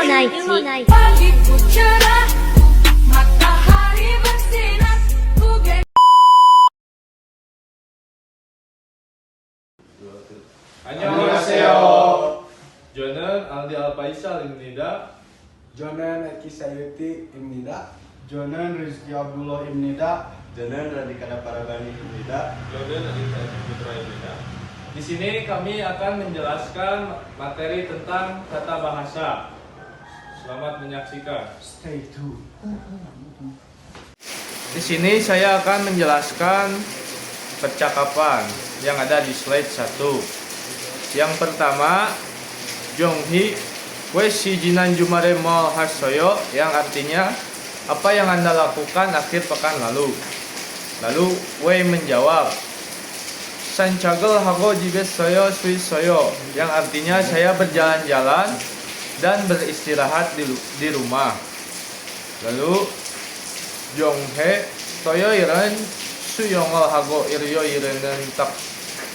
Naiki. Pagi ku cerah, matahari bersinar, ku 안녕하세요. 저는 알디 알파이살입니다. 저는 Eki Sayuti 저는 Rizky Abdullah 입니다. 저는 Radikana Parabani-입니다. 저는 Aditya Putra입니다. Di sini kami akan menjelaskan materi tentang tata bahasa. Selamat menyaksikan. Stay tuned. Di sini saya akan menjelaskan percakapan yang ada di slide 1. Yang pertama, Jonghi we shijinan jumare mo hasoyo, yang artinya apa yang Anda lakukan akhir pekan lalu. Lalu we menjawab Sanchagel hago jibes soyo sui soyo, yang artinya saya berjalan-jalan dan beristirahat di rumah. Lalu Jonghe toyo iren suyongol hago iryo irenen tak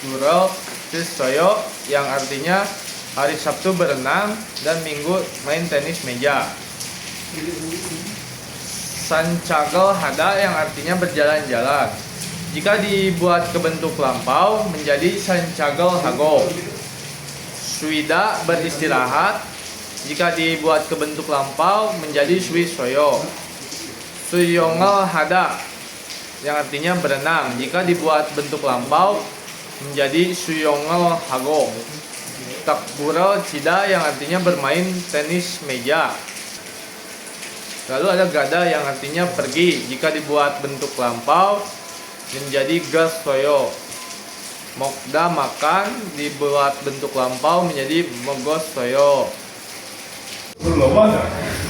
dural soyo, yang artinya hari Sabtu berenang dan Minggu main tenis meja. Sanchagel hada, yang artinya berjalan-jalan. Jika dibuat ke bentuk lampau menjadi sanchagel hago. Suida beristirahat. Jika dibuat ke bentuk lampau menjadi sui soyo. Suyongel hada, yang artinya berenang. Jika dibuat bentuk lampau menjadi suyongel hago. Takburo cida, yang artinya bermain tenis meja. Lalu ada gada, yang artinya pergi. Jika dibuat bentuk lampau menjadi gas soyo. Mokda makan, dibuat bentuk lampau menjadi mogos soyo.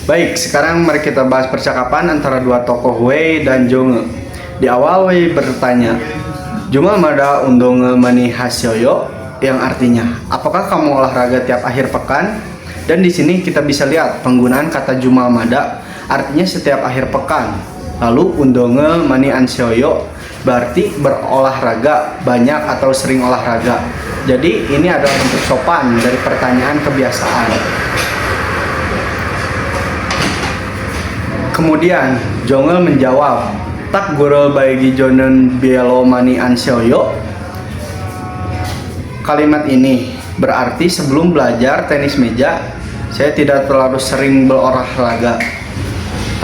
Baik, sekarang mari kita bahas percakapan antara dua tokoh Wei dan Jonge. Di awal Wei bertanya, "Juma mada undong mani hasyoyo?" yang artinya, "Apakah kamu olahraga tiap akhir pekan?" Dan di sini kita bisa lihat penggunaan kata Juma mada, artinya setiap akhir pekan. Lalu undonge mani ansyoyo berarti berolahraga banyak atau sering olahraga. Jadi ini adalah bentuk sopan dari pertanyaan kebiasaan. Kemudian Jonge menjawab, "Tak gurel baigi jonen bielo mani ansyoyo." Kalimat ini berarti sebelum belajar tenis meja, saya tidak terlalu sering berolahraga.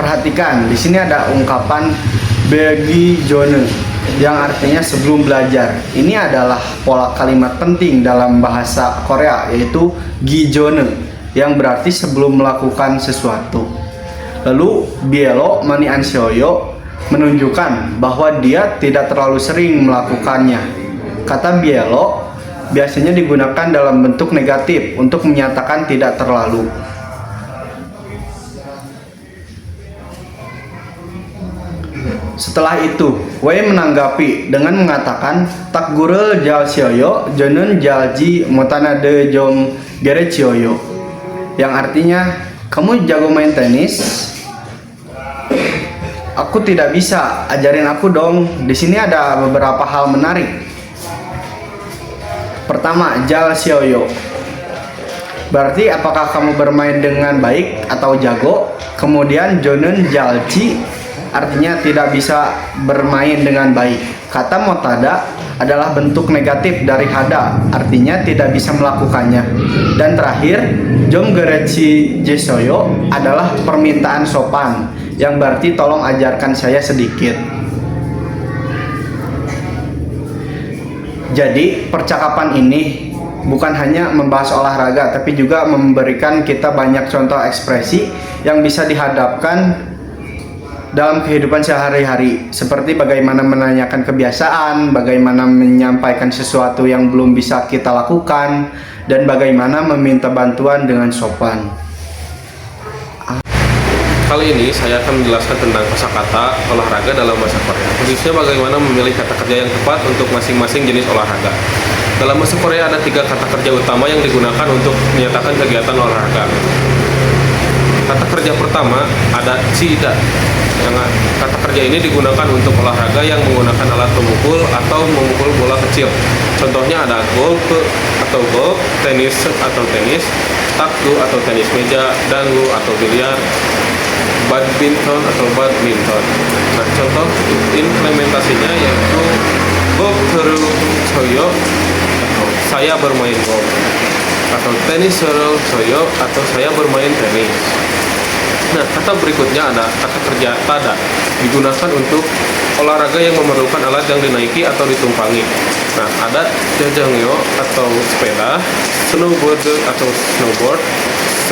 Perhatikan, di sini ada ungkapan bagi jone yang artinya sebelum belajar. Ini adalah pola kalimat penting dalam bahasa Korea, yaitu gijone yang berarti sebelum melakukan sesuatu. Lalu bielo mani ansyoyo menunjukkan bahwa dia tidak terlalu sering melakukannya. Kata bielo biasanya digunakan dalam bentuk negatif untuk menyatakan tidak terlalu. Setelah itu, Wei menanggapi dengan mengatakan, "Tak gurel jal sioyo, jonen jalji motanade jom gere sioyo." Yang artinya, "Kamu jago main tenis? Aku tidak bisa, ajarin aku dong." Di sini ada beberapa hal menarik. Pertama, jal sioyo. Berarti apakah kamu bermain dengan baik atau jago? Kemudian jonen jalji artinya tidak bisa bermain dengan baik. Kata motada adalah bentuk negatif dari hada, artinya tidak bisa melakukannya. Dan terakhir, jom gereci jesoyo adalah permintaan sopan, yang berarti tolong ajarkan saya sedikit. Jadi percakapan ini bukan hanya membahas olahraga, tapi juga memberikan kita banyak contoh ekspresi yang bisa dihadapkan dalam kehidupan sehari-hari, seperti bagaimana menanyakan kebiasaan, bagaimana menyampaikan sesuatu yang belum bisa kita lakukan, dan bagaimana meminta bantuan dengan sopan. Kali ini saya akan menjelaskan tentang kosakata olahraga dalam bahasa Korea, khususnya bagaimana memilih kata kerja yang tepat untuk masing-masing jenis olahraga. Dalam bahasa Korea ada 3 kata kerja utama yang digunakan untuk menyatakan kegiatan olahraga. kata kerja pertama ada cida. Yang kata kerja ini digunakan untuk olahraga yang menggunakan alat pemukul atau memukul bola kecil. Contohnya ada golf atau golf, tenis atau tenis, takgu atau tenis meja, danggu atau biliar, badminton atau badminton. Nah, contoh implementasinya yaitu golf seru soyo atau saya bermain golf, atau tenis seru soyo atau saya bermain tenis. Nah, kata berikutnya ada kata kerja tada, digunakan untuk olahraga yang memerlukan alat yang dinaiki atau ditumpangi. Nah, ada jajangyo atau sepeda, snowboard atau snowboard,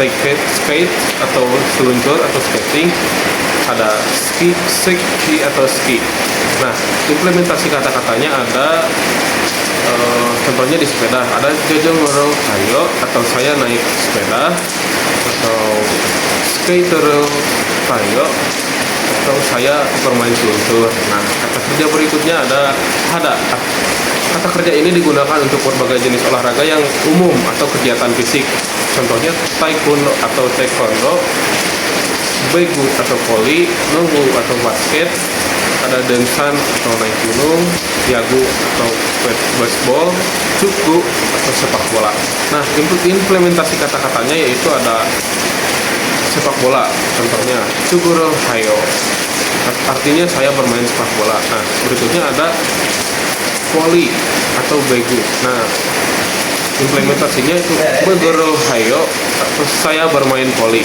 skate atau seluncur atau skating, ada ski atau ski. Nah, implementasi kata-katanya ada contohnya di sepeda, ada jajangyo kayo atau saya naik sepeda, atau skater kayo atau saya bermain seluncur. Nah, kata kerja berikutnya ada hada. Kata kerja ini digunakan untuk berbagai jenis olahraga yang umum atau kegiatan fisik. Contohnya taekwondo atau taekwondo, begu atau voli, nunggu atau basket, ada dengsan atau naik gunung, yagu atau baseball, cuku atau sepak bola. Nah, untuk implementasi kata-katanya yaitu ada sepak bola, contohnya Tsuguro Hayo, artinya saya bermain sepak bola. Nah, berikutnya ada voli atau begu. Nah, implementasinya itu Begoro Hayo atau saya bermain voli.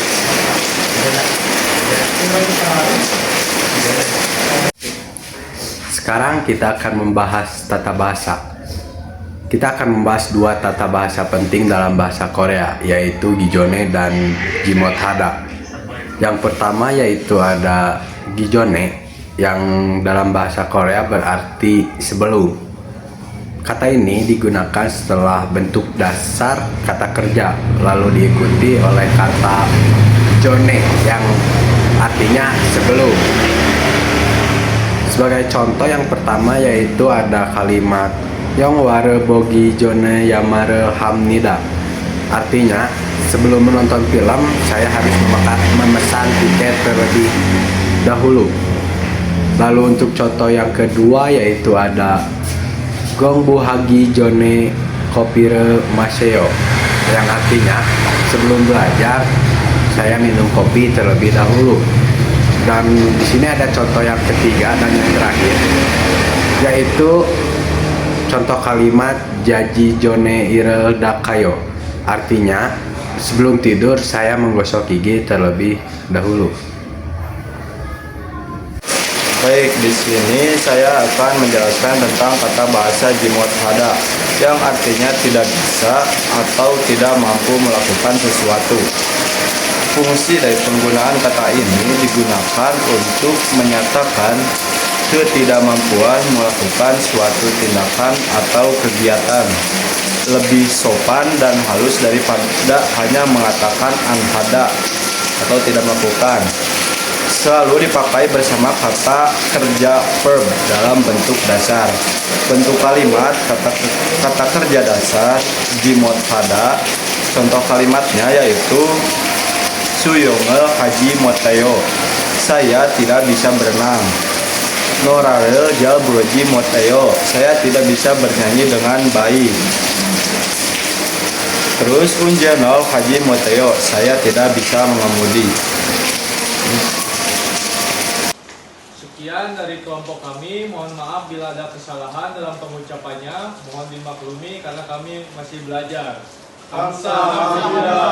Sekarang kita akan membahas tata bahasa. Kita akan membahas dua tata bahasa penting dalam bahasa Korea, yaitu Gijone dan Jimot Hada. Yang pertama yaitu ada Gijone, yang dalam bahasa Korea berarti sebelum. Kata ini digunakan setelah bentuk dasar kata kerja, lalu diikuti oleh kata jone yang artinya sebelum. Sebagai contoh yang pertama yaitu ada kalimat Yongware bogi jone yamare hamnida. Artinya, sebelum menonton film, saya harus memesan tiket terlebih dahulu. Lalu untuk contoh yang kedua yaitu ada Gongbu hagi jone kopire maseo, yang artinya sebelum belajar saya minum kopi terlebih dahulu. Dan di sini ada contoh yang ketiga dan yang terakhir, yaitu contoh kalimat jaji jone ire dakayo. Artinya sebelum tidur saya menggosok gigi terlebih dahulu. Baik, di sini saya akan menjelaskan tentang kata bahasa Jimot Hada yang artinya tidak bisa atau tidak mampu melakukan sesuatu. Fungsi dari penggunaan kata ini digunakan untuk menyatakan ketidakmampuan melakukan suatu tindakan atau kegiatan. Lebih sopan dan halus daripada hanya mengatakan anhada atau tidak melakukan. Selalu dipakai bersama kata kerja verb dalam bentuk dasar. Bentuk kalimat kata kerja dasar Jimot Hada. Contoh kalimatnya yaitu Suyongel haji motayo, saya tidak bisa berenang. Norare jal broji motayo, saya tidak bisa bernyanyi dengan baik. Terus unjenol haji motayo, saya tidak bisa mengemudi. Sekian dari kelompok kami, mohon maaf bila ada kesalahan dalam pengucapannya, mohon dimaklumi karena kami masih belajar. Kamsahamnida.